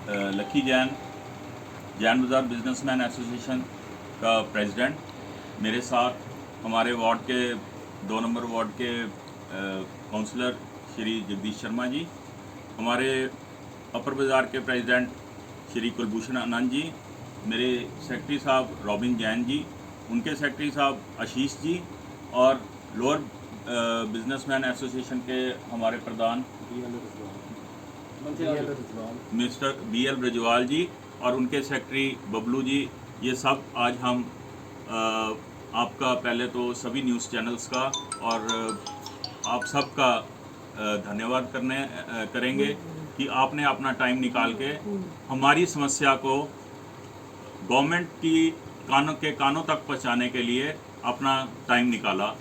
Lucky Jain, Jain बाज़ार businessman association का president. मेरे साथ हमारे वार्ड के 2 नंबर वार्ड के काउंसलर श्री जगदीश शर्मा जी, हमारे अपर बाज़ार के प्रेसिडेंट श्री कुलभूषण आनंद जी, मेरे सेक्रेटरी साहब रॉबिन जैन जी, उनके सेक्रेटरी साहब आशीष जी, और लोअर बिजनेसमैन एसोसिएशन के हमारे प्रधान मिस्टर BL ब्रजवाल जी और उनके सेक्रेटरी बबलू जी। ये सब आज हम आपका पहले तो सभी न्यूज़ चैनल्स का और आप सब का धन्यवाद करेंगे कि आपने अपना टाइम निकाल के हमारी समस्या को गवर्नमेंट की कानों तक पहुंचाने के लिए अपना टाइम निकाला।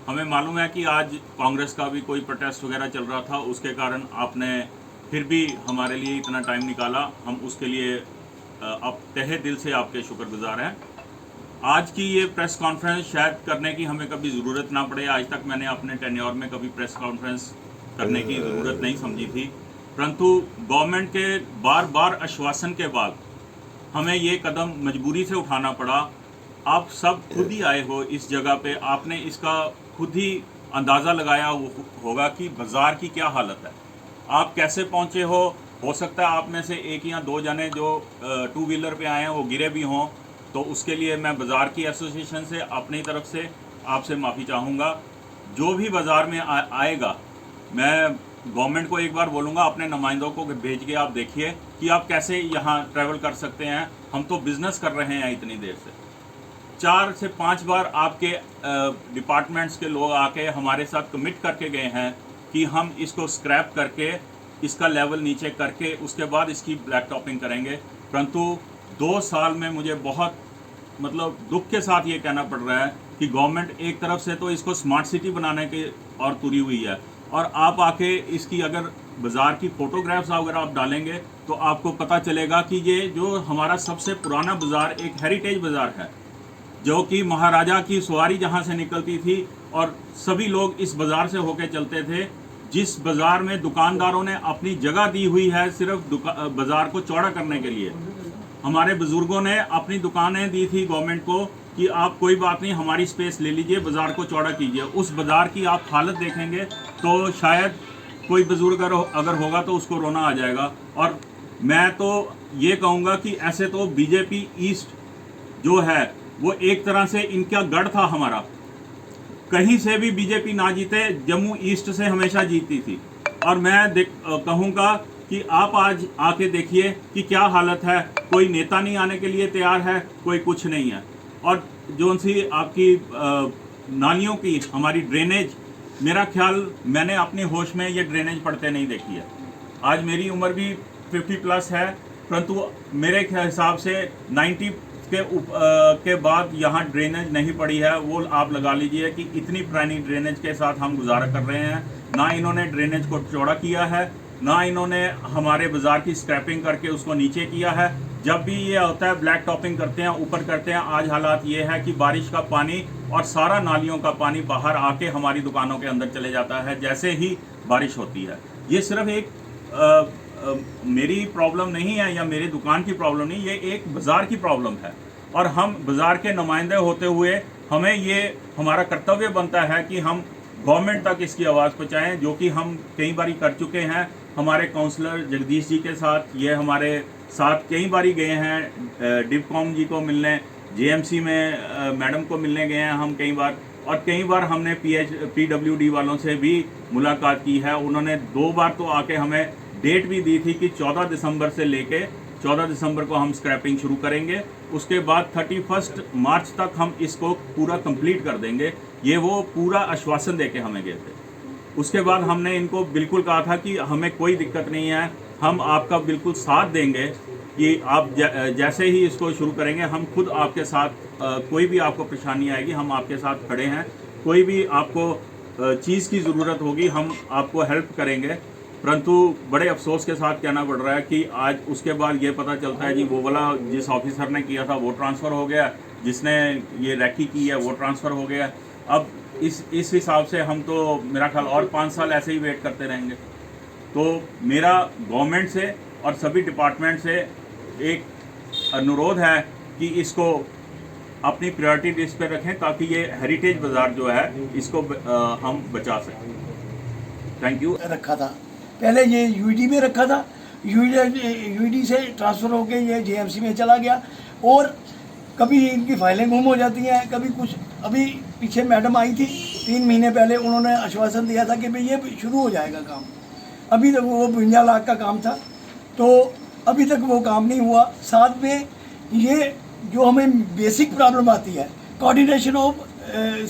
हमें मालूम है कि आज कांग्रेस का भी कोई प्रोटेस्ट वगैरह चल रहा था, उसके कारण आपने फिर भी हमारे लिए इतना टाइम निकाला। हम उसके लिए आप तहे दिल से आपके शुक्रगुजार हैं। आज की ये प्रेस कॉन्फ्रेंस शायद करने की हमें कभी ज़रूरत ना पड़े। आज तक मैंने अपने टेन्योर में कभी प्रेस कॉन्फ्रेंस करने की ज़रूरत नहीं समझी थी, परंतु गवर्नमेंट के बार बार आश्वासन के बाद हमें ये कदम मजबूरी से उठाना पड़ा। आप सब खुद ही आए हो इस जगह पे, आपने इसका खुद ही अंदाज़ा लगाया होगा कि बाज़ार की क्या हालत है। आप कैसे पहुँचे हो सकता है आप में से एक या दो जने जो 2 व्हीलर पे आए हैं वो गिरे भी हों, तो उसके लिए मैं बाज़ार की एसोसिएशन से अपनी तरफ से आपसे माफ़ी चाहूँगा। जो भी बाज़ार में आएगा, मैं गवर्नमेंट को एक बार बोलूँगा अपने नुमाइंदों को भेज के आप देखिए कि आप कैसे यहाँ ट्रैवल कर सकते हैं। हम तो बिज़नेस कर रहे हैं इतनी देर से। 4 से 5 बार आपके डिपार्टमेंट्स के लोग आके हमारे साथ कमिट करके गए हैं कि हम इसको स्क्रैप करके इसका लेवल नीचे करके उसके बाद इसकी ब्लैक टॉपिंग करेंगे, परंतु 2 साल में मुझे बहुत दुख के साथ ये कहना पड़ रहा है कि गवर्नमेंट एक तरफ से तो इसको स्मार्ट सिटी बनाने की और तुरी हुई है, और आप आके इसकी अगर बाज़ार की फ़ोटोग्राफ्स अगर आप डालेंगे तो आपको पता चलेगा कि ये जो हमारा सबसे पुराना बाज़ार एक हेरिटेज बाज़ार है, जो कि महाराजा की सवारी जहाँ से निकलती थी और सभी लोग इस बाज़ार से होके चलते थे। जिस बाज़ार में दुकानदारों ने अपनी जगह दी हुई है सिर्फ बाज़ार को चौड़ा करने के लिए। हमारे बुज़ुर्गों ने अपनी दुकानें दी थी गवर्नमेंट को कि आप कोई बात नहीं, हमारी स्पेस ले लीजिए, बाज़ार को चौड़ा कीजिए। उस बाज़ार की आप हालत देखेंगे तो शायद कोई बुज़ुर्ग अगर होगा तो उसको रोना आ जाएगा। और मैं तो ये कहूँगा कि ऐसे तो बीजेपी ईस्ट जो है वो एक तरह से इनका गढ़ था हमारा। कहीं से भी बीजेपी ना जीते, जम्मू ईस्ट से हमेशा जीतती थी। और मैं कहूँगा कि आप आज आके देखिए कि क्या हालत है। कोई नेता नहीं आने के लिए तैयार है, कोई कुछ नहीं है। और जो सी आपकी नालियों की हमारी ड्रेनेज, मेरा ख्याल मैंने अपने होश में ये ड्रेनेज पड़ते नहीं देखी है। आज मेरी उम्र भी 50+ है, परंतु मेरे हिसाब से 90 के बाद यहाँ ड्रेनेज नहीं पड़ी है। वो आप लगा लीजिए कि इतनी पुरानी ड्रेनेज के साथ हम गुजारा कर रहे हैं। ना इन्होंने ड्रेनेज को चौड़ा किया है, ना इन्होंने हमारे बाज़ार की स्क्रैपिंग करके उसको नीचे किया है। जब भी ये होता है ब्लैक टॉपिंग करते हैं, ऊपर करते हैं। आज हालात ये है कि बारिश का पानी और सारा नालियों का पानी बाहर आके हमारी दुकानों के अंदर चले जाता है जैसे ही बारिश होती है। ये सिर्फ एक मेरी प्रॉब्लम नहीं है या मेरी दुकान की प्रॉब्लम नहीं, ये एक बाज़ार की प्रॉब्लम है। और हम बाज़ार के नुमाइंदे होते हुए हमें ये हमारा कर्तव्य बनता है कि हम गवर्नमेंट तक इसकी आवाज़ पहुँचाएँ, जो कि हम कई बारी कर चुके हैं। हमारे काउंसलर जगदीश जी के साथ ये हमारे साथ कई बारी गए हैं, डिपकॉम जी को मिलने, JMC में मैडम को मिलने गए हैं हम कई बार। और कई बार हमने PWD वालों से भी मुलाकात की है। उन्होंने 2 बार तो आके हमें डेट भी दी थी कि 14 दिसंबर से लेके 14 दिसंबर को हम स्क्रैपिंग शुरू करेंगे, उसके बाद 31 मार्च तक हम इसको पूरा कंप्लीट कर देंगे। ये वो पूरा आश्वासन देके हमें गए थे। उसके बाद हमने इनको बिल्कुल कहा था कि हमें कोई दिक्कत नहीं है, हम आपका बिल्कुल साथ देंगे कि आप जैसे ही इसको शुरू करेंगे हम खुद आपके साथ, कोई भी आपको परेशानी आएगी हम आपके साथ खड़े हैं। कोई भी आपको चीज़ की ज़रूरत होगी हम आपको हेल्प करेंगे। परंतु बड़े अफसोस के साथ कहना पड़ रहा है कि आज उसके बाद ये पता चलता है जी वो वाला जिस ऑफिसर ने किया था वो ट्रांसफ़र हो गया, जिसने ये रैकी की है वो ट्रांसफ़र हो गया। अब इस हिसाब से हम तो मेरा ख्याल और 5 साल ऐसे ही वेट करते रहेंगे। तो मेरा गवर्नमेंट से और सभी डिपार्टमेंट से एक अनुरोध है कि इसको अपनी प्रायोरिटी लिस्ट पे रखें ताकि ये हेरिटेज बाज़ार जो है इसको हम बचा सकें। Thank you. रखा था पहले, ये यूडी में रखा था, यूडी से ट्रांसफ़र होके ये जेएमसी में चला गया, और कभी इनकी फाइलें गुम हो जाती हैं, कभी कुछ। अभी पीछे मैडम आई थी 3 महीने पहले, उन्होंने आश्वासन दिया था कि भाई ये शुरू हो जाएगा काम। अभी तक वो 52 लाख का काम था, तो अभी तक वो काम नहीं हुआ। साथ में ये जो हमें बेसिक प्रॉब्लम आती है, कोऑर्डिनेशन ऑफ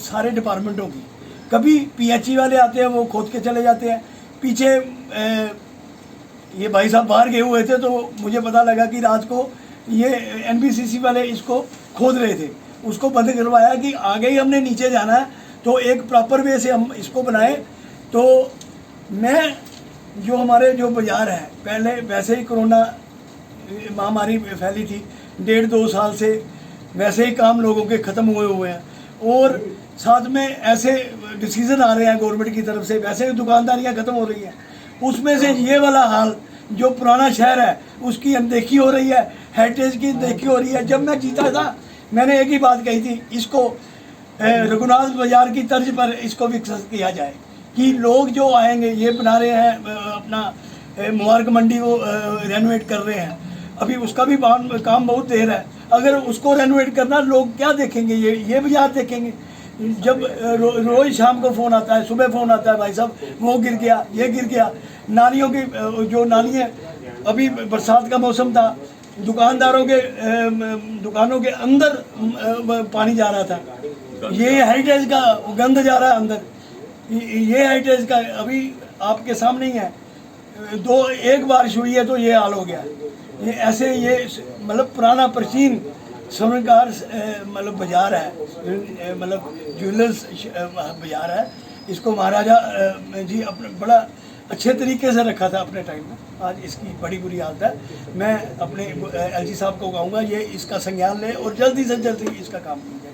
सारे डिपार्टमेंटों की। कभी पीएचई वाले आते हैं, वो खोद के चले जाते हैं। पीछे ये भाई साहब बाहर गए हुए थे, तो मुझे पता लगा कि रात को ये एनबीसीसी वाले इसको खोद रहे थे। उसको बंद करवाया कि आगे ही हमने नीचे जाना है, तो एक प्रॉपर वे से हम इसको बनाए। तो मैं जो हमारे जो बाज़ार है, पहले वैसे ही कोरोना महामारी फैली थी, 1.5-2 साल से वैसे ही काम लोगों के ख़त्म हुए हैं, और साथ में ऐसे डिसीज़न आ रहे हैं गवर्नमेंट की तरफ से, वैसे ही दुकानदारियाँ ख़त्म हो रही हैं। उसमें से ये वाला हाल, जो पुराना शहर है उसकी अनदेखी हो रही है, हेरिटेज की अनदेखी हो रही है। जब मैं जीता था, मैंने एक ही बात कही थी, इसको रघुनाथ बाज़ार की तर्ज पर इसको विकसित किया जाए, कि लोग जो आएंगे, ये बना रहे हैं अपना मुबारक मंडी को रेनोवेट कर रहे हैं, अभी उसका भी काम बहुत देर है। अगर उसको रेनोवेट करना, लोग क्या देखेंगे? ये बाज़ार देखेंगे। जब रोज़ शाम को फ़ोन आता है, सुबह फ़ोन आता है, भाई साहब वो गिर गया, ये गिर गया। नालियों की जो नालियाँ, अभी बरसात का मौसम था, दुकानदारों के दुकानों के अंदर पानी जा रहा था। ये हेरिटेज का गंद जा रहा है अंदर, ये हेरिटेज का अभी आपके सामने ही है। एक बारिश हुई है तो ये हाल हो गया। ये ऐसे, ये मतलब पुराना प्राचीन स्वर्णकार मतलब बाज़ार है, मतलब ज्वेलर्स बाज़ार है। इसको महाराजा जी अपने बड़ा अच्छे तरीके से रखा था अपने टाइम में। आज इसकी बड़ी बुरी हालत है। मैं अपने एलजी साहब को कहूँगा, ये इसका संज्ञान लें और जल्दी से जल्दी इसका काम कीजिए।